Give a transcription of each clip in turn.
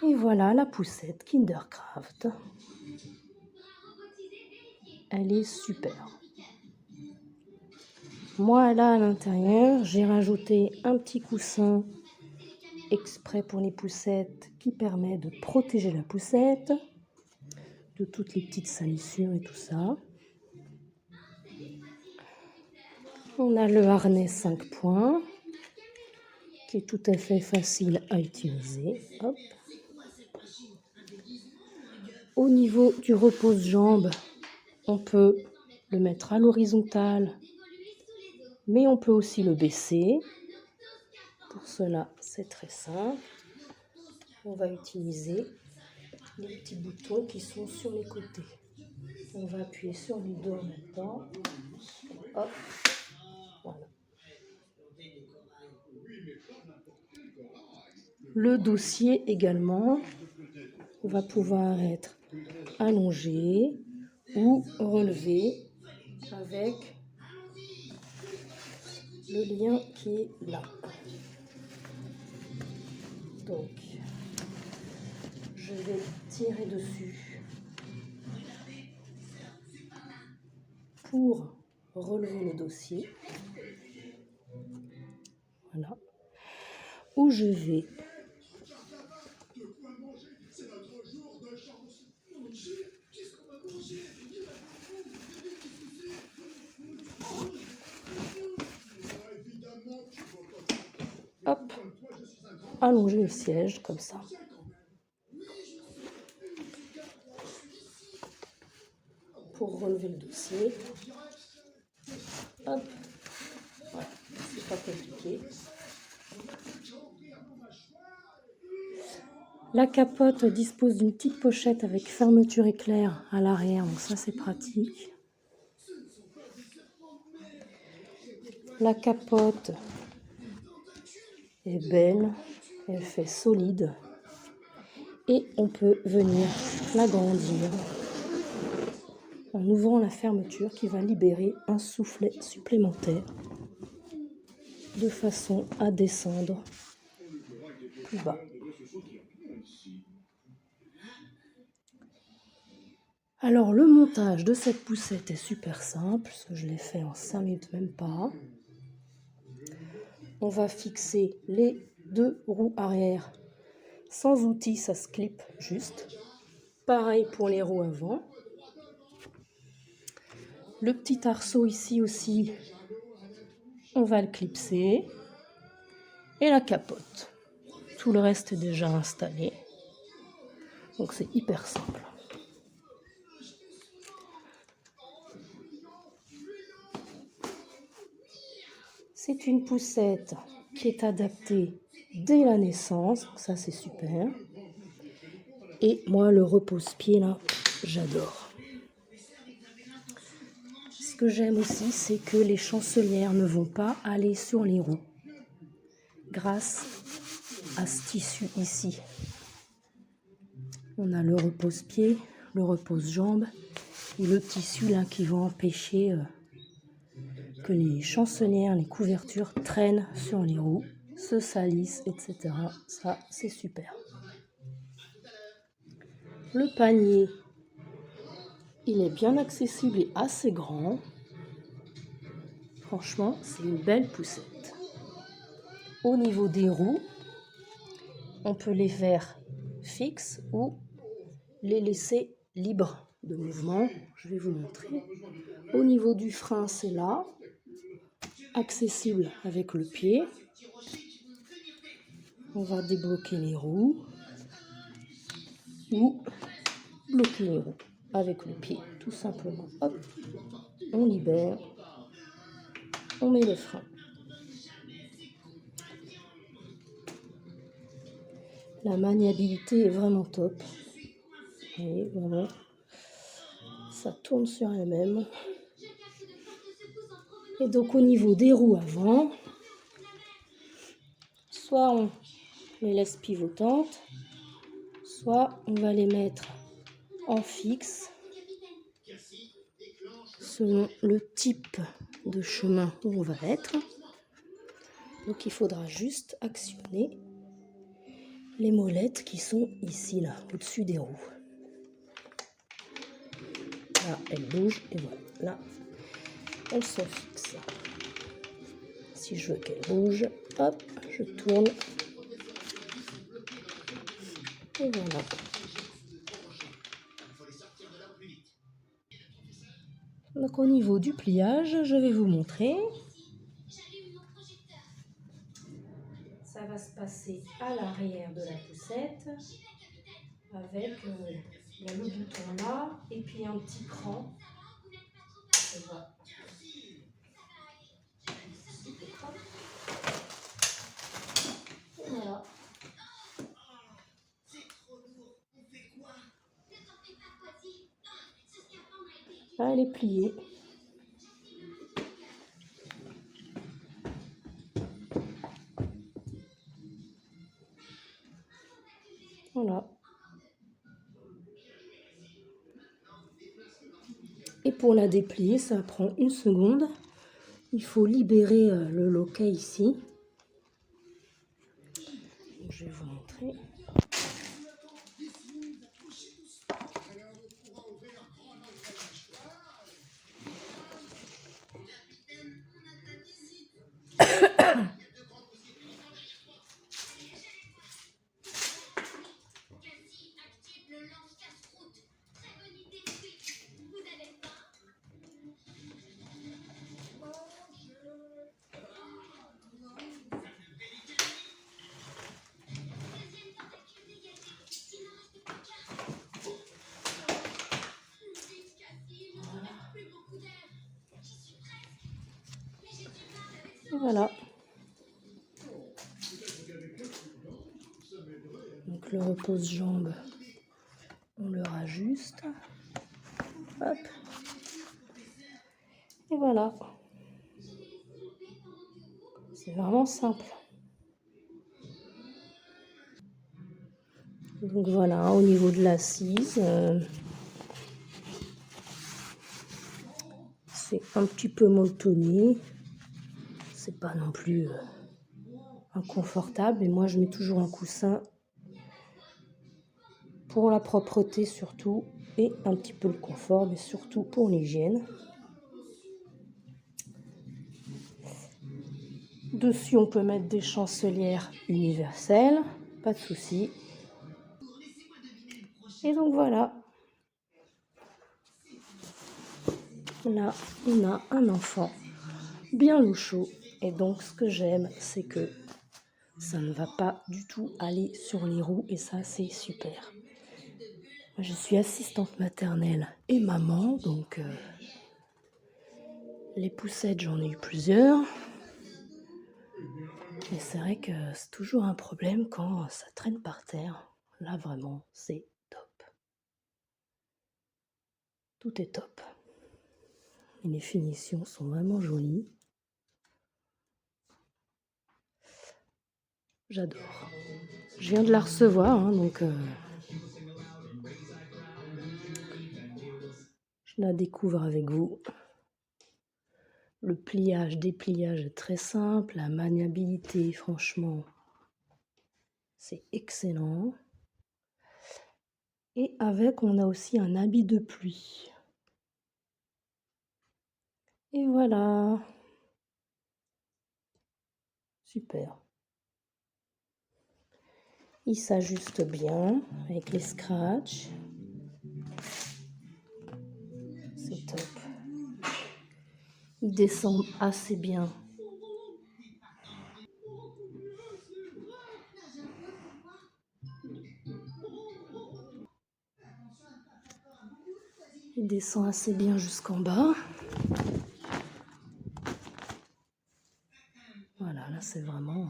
Et voilà la poussette Kindercraft. Elle est super. Moi, là, à l'intérieur, j'ai rajouté un petit coussin exprès pour les poussettes qui permet de protéger la poussette de toutes les petites salissures et tout ça. On a le harnais 5 points qui est tout à fait facile à utiliser. Hop. Au niveau du repose-jambes, on peut le mettre à l'horizontale, mais on peut aussi le baisser. Pour cela, c'est très simple. On va utiliser les petits boutons qui sont sur les côtés. On va appuyer sur les deux en même temps. Hop, voilà. Le dossier également va pouvoir être allongé ou relevé avec le lien qui est là. Donc, je vais tirer dessus pour relever le dossier. Voilà. Où je vais hop, allonger le siège comme ça. Pour relever le dossier. Hop, voilà, c'est pas compliqué. La capote dispose d'une petite pochette avec fermeture éclair à l'arrière, donc ça c'est pratique. La capote est belle, elle fait solide et on peut venir l'agrandir en ouvrant la fermeture qui va libérer un soufflet supplémentaire de façon à descendre plus bas. Alors le montage de cette poussette est super simple, parce que je l'ai fait en 5 minutes même pas. On va fixer les deux roues arrière sans outil, ça se clip juste. Pareil pour les roues avant. Le petit arceau ici aussi, on va le clipser. Et la capote. Tout le reste est déjà installé. Donc c'est hyper simple. C'est une poussette qui est adaptée dès la naissance, ça c'est super. Et moi le repose-pied là, j'adore. Ce que j'aime aussi, c'est que les chancelières ne vont pas aller sur les roues grâce à ce tissu ici. On a le repose-pied, le repose-jambes et le tissu là qui va empêcher que les chancelières, les couvertures traînent sur les roues, se salissent, etc. Ça, c'est super. Le panier, il est bien accessible et assez grand. Franchement, c'est une belle poussette. Au niveau des roues, on peut les faire fixes ou les laisser libres de mouvement. Je vais vous montrer. Au niveau du frein, c'est là, accessible avec le pied. On va débloquer les roues ou bloquer les roues avec le pied, tout simplement. Hop, on libère, on met le frein. La maniabilité est vraiment top. Vous voyez, vraiment, ça tourne sur elle-même. Et donc au niveau des roues avant, soit on les laisse pivotantes, soit on va les mettre en fixe selon le type de chemin où on va être. Donc il faudra juste actionner les molettes qui sont ici, là, au-dessus des roues. Là, elle bouge et voilà, là, elle se fixe. Si je veux qu'elle bouge, hop, je tourne. Et voilà. Donc au niveau du pliage, je vais vous montrer. Ça va se passer à l'arrière de la poussette avec le bouton là et puis un petit cran. Voilà. Là, elle est pliée. Voilà. Et pour la déplier, ça prend 1 seconde. Il faut libérer le loquet ici. Donc, je vais vous montrer. Voilà. Donc le repose-jambe, on le rajuste. Hop. Et voilà. C'est vraiment simple. Donc voilà, au niveau de l'assise, c'est un petit peu molletonné. C'est pas non plus inconfortable. Et moi, je mets toujours un coussin pour la propreté surtout et un petit peu le confort, mais surtout pour l'hygiène. Dessus, on peut mettre des chancelières universelles, pas de souci. Et donc voilà. Là, on a un enfant bien louchot. Et donc, ce que j'aime, c'est que ça ne va pas du tout aller sur les roues. Et ça, c'est super. Moi, je suis assistante maternelle et maman. Donc, les poussettes, j'en ai eu plusieurs. Et c'est vrai que c'est toujours un problème quand ça traîne par terre. Là, vraiment, c'est top. Tout est top. Et les finitions sont vraiment jolies. J'adore. Je viens de la recevoir, hein, donc je la découvre avec vous. Le pliage, dépliage est très simple. La maniabilité, franchement, c'est excellent. Et avec, on a aussi un habit de pluie. Et voilà. Super. Il s'ajuste bien avec les scratchs. C'est top. Il descend assez bien. Il descend assez bien jusqu'en bas. Voilà, là c'est vraiment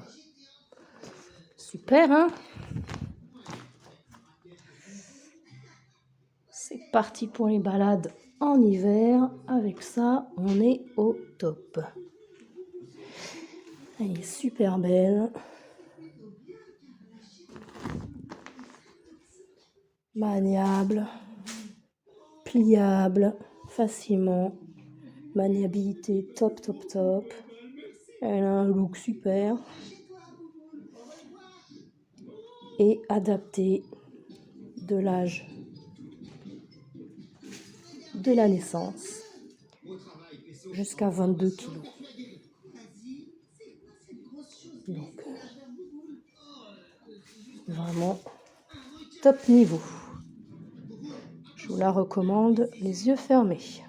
super, hein? C'est parti pour les balades en hiver. Avec ça, on est au top. Elle est super belle. Maniable. Pliable. Facilement. Maniabilité top, top, top. Elle a un look super. est adapté de l'âge de la naissance jusqu'à 22 kilos. Donc, vraiment top niveau. Je vous la recommande les yeux fermés.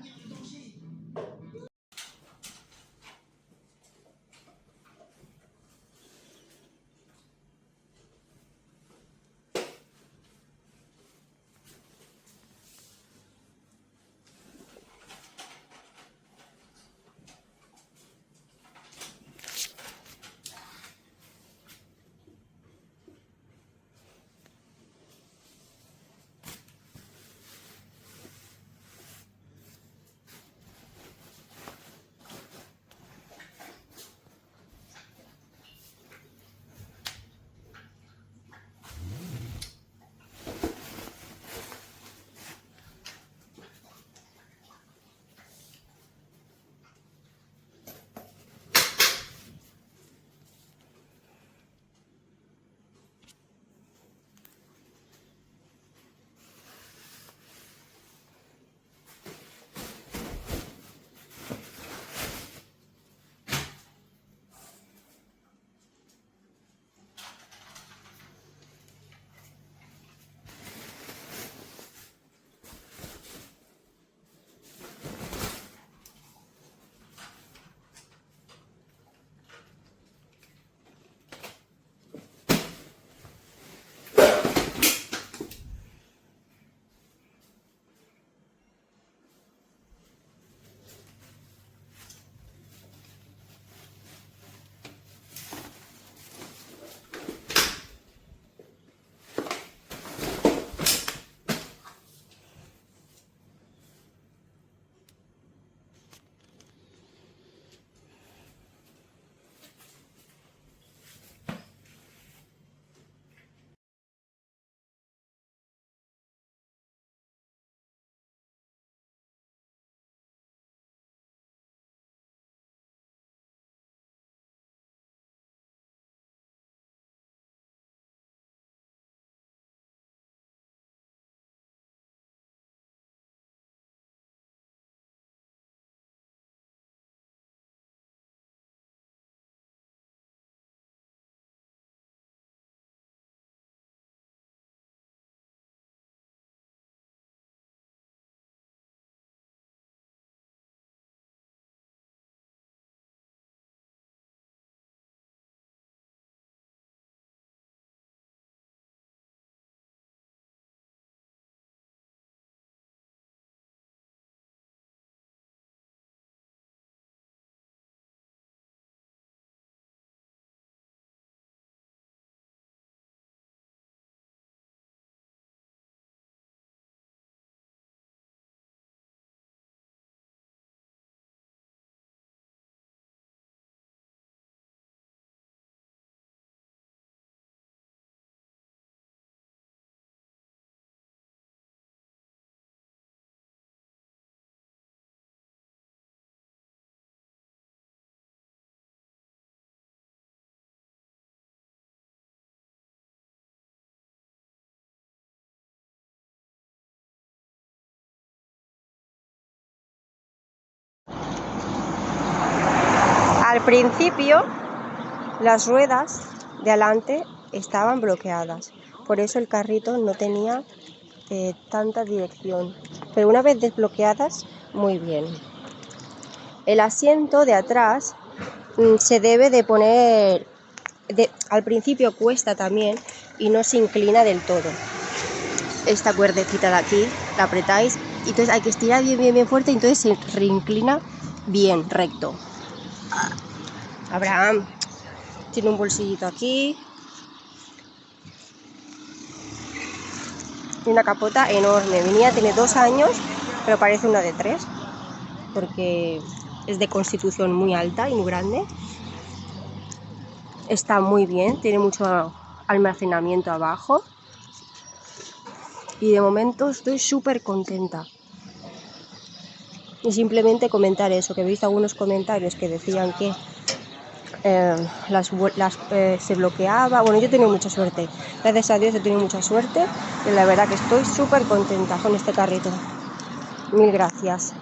Al principio las ruedas de adelante estaban bloqueadas, por eso el carrito no tenía tanta dirección, pero una vez desbloqueadas, muy bien. El asiento de atrás se debe de poner, al principio cuesta también y no se inclina del todo. Esta cuerdecita de aquí la apretáis y entonces hay que estirar bien fuerte y entonces se reinclina bien recto. Abraham tiene un bolsillito aquí y una capota enorme. Mi niña tiene 2 años, pero parece una de 3 porque es de constitución muy alta y muy grande. Está muy bien, tiene mucho almacenamiento abajo y de momento estoy súper contenta. Y simplemente comentar eso, que he visto algunos comentarios que decían que se bloqueaba. Bueno, yo he tenido mucha suerte. Gracias a Dios he tenido mucha suerte y la verdad que estoy súper contenta con este carrito. Mil gracias.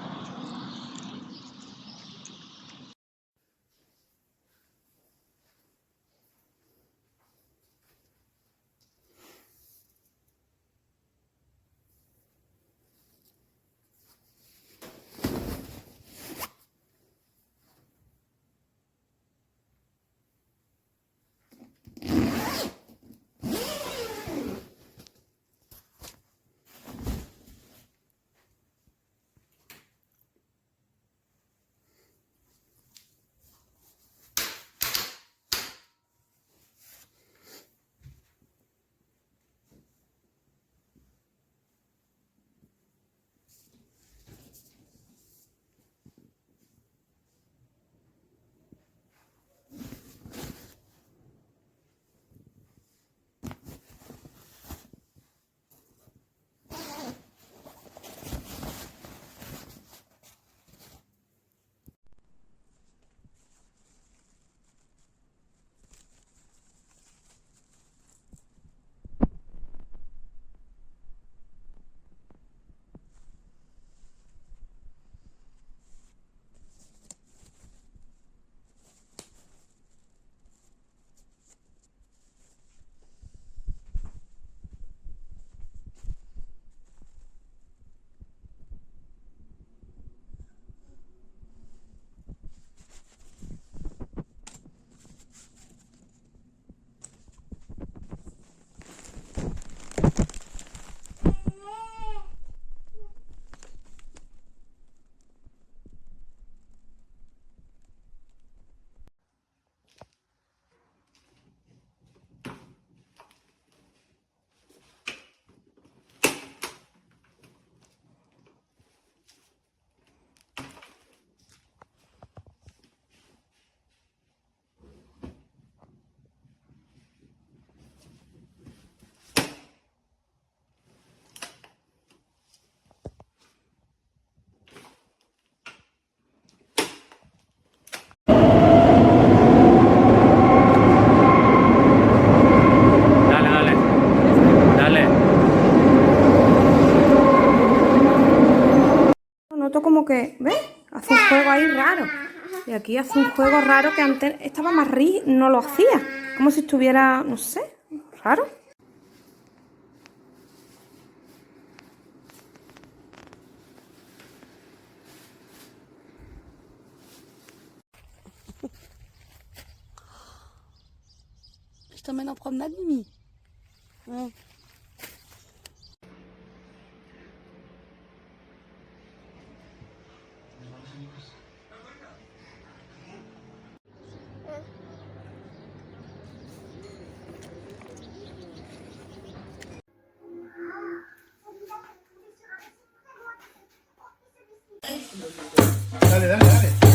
Noto como que, ¿ves? Hace un juego ahí raro. Y aquí hace un juego raro que antes estaba más no lo hacía. Como si estuviera, no sé, raro. Je t'emmène en promenade, Mimi. Ouais. Dale, dale, dale.